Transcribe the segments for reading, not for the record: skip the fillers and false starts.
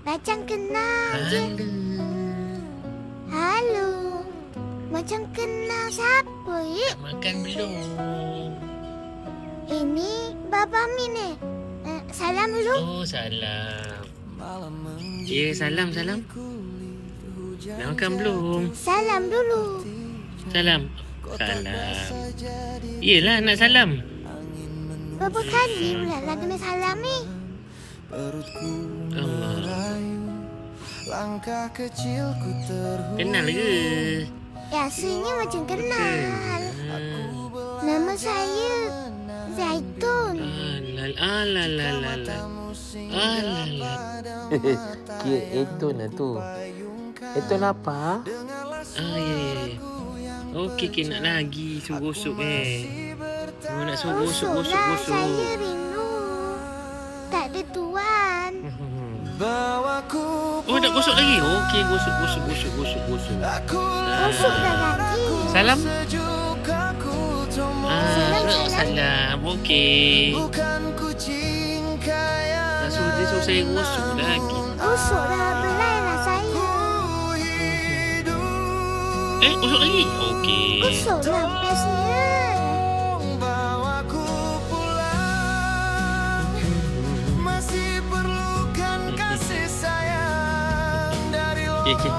Macam kenal je. Halo. Macam kenal siapa, Tak makan belum? Ini Baba Min ni. Salam dulu. Oh, salam. Ya, salam. Dah makan belum? Salam dulu. Salam. Yelah, nak salam. Berapa kali pula lah kena salam ni? Allah. Kenal ke? Rasanya macam kenal. Nama saya Zaitun. Alalah. Kira Eton lah tu. Eton apa? Ya. Okey, nak lagi suruh gosok nak suruh gosok. Saya rindu. Tak ada tuan. Oh, nak gosok lagi? Okey, gosok. Gosok dah lagi. Salam? Salam. Okey. Dia suruh saya gosok lagi. Gosok dah belai lah saya. Gosok lagi? Okey. Gosok lah bestnya. Okey.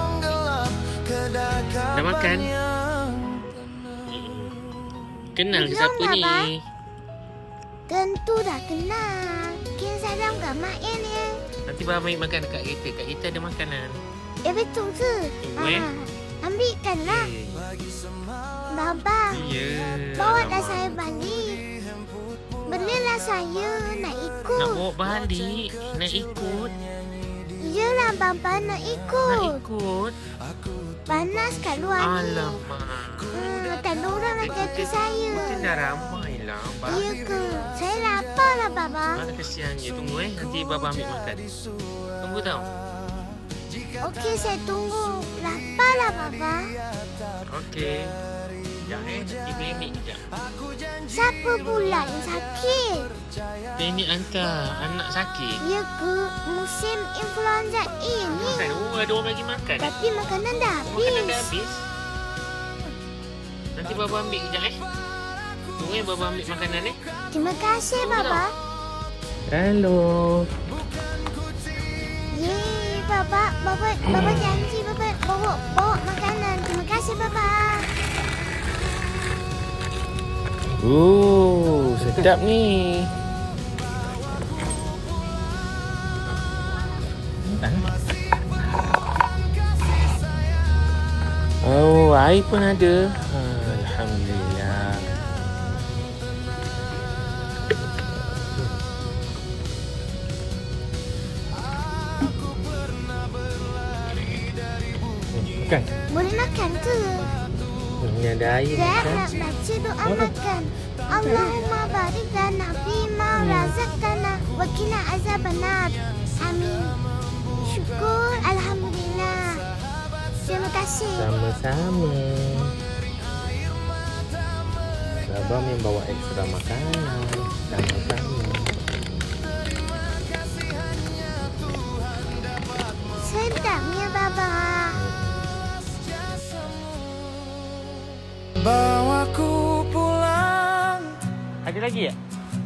Dah makan? Kenal ke siapa ni? Tentu dah kenal. Kin salam kat Mak En ni. Nanti Baba ambil makan dekat kereta. Kat kereta ada makanan. Betul ke? Ambilkanlah. Baba. Ya. Bawa dah saya balik. Belilah saya nak ikut. Nak bawa balik? Nak ikut? Iyalah Baba nak ikut. Nak ikut? Panas kat luar ni. Alamak. Tak ada orang nak kata saya. Mungkin dah ramai lah. Iya ke? Saya lapar lah Baba. Kesiannya. Tunggu nanti Baba ambil makan. Tunggu tau. Okey, saya tunggu. Lapar lah Baba. Okey. Sekejap nanti klinik sekejap. Siapa pula yang sakit? Klinik hantar anak sakit. Ya ke? Musim influenza ini. Ada orang lagi makan. Tapi makanan dah habis. Makanan dah habis. Nanti Baba ambil kejap Tunggu Baba ambil makanan Terima kasih Baba. Hello. Yeay Baba janji Baba bawa makanan. Terima kasih Baba. Sedap ni. Oh, air pun ada. Alhamdulillah. Makan. Boleh makan ke? Ini ada air. Saya nak baca doa makan. Allahumma barik lana fima razaqtana wa qina azabannar. Amin. Syukur, alhamdulillah. Terima kasih. Sama-sama. Abang yang bawa ekstra makanan. Sama-sama. Sedapnya Baba. Bawaku pulang. Ada lagi ya?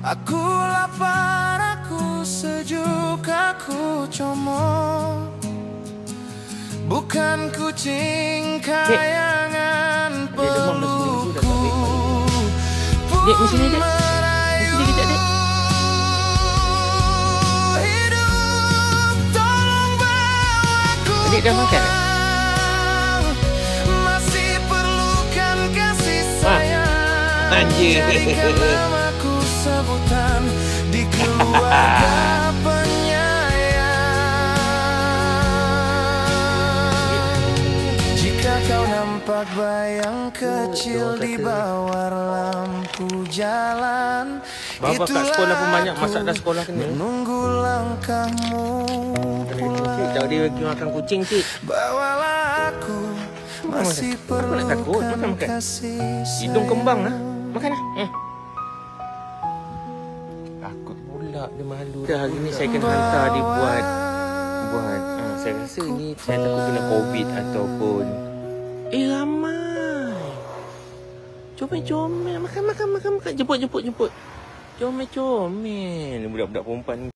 Aku lapar, aku sejuk, aku comot. Bukan kucing kayangan pelukku. Dek, di sini dek. Di sini kejap dek. Hidup, tolong bawaku. Adik dah makan tak? Masih perlukan kasih sayang. Anjir. Jadikan namaku sebutan di keluarga penyayang. Jika kau nampak bayang kecil di bawah lampu jalan, Baba kat sekolah pun banyak masak dah sekolah kena. menunggu langkahmu pulang. Cik, dia bagi makan kucing cik. Bawalah aku masih Apa nak takut? Makan, perlukan makan. kasih Hidung kembang lah. sayang. Makan lah. Takut pula dia malu. Dah hari ni saya kena hantar dia buat Saya rasa ni saya takut kena COVID ataupun ramai. Comel. Makan. Jemput. Comel. Budak-budak perempuan ni.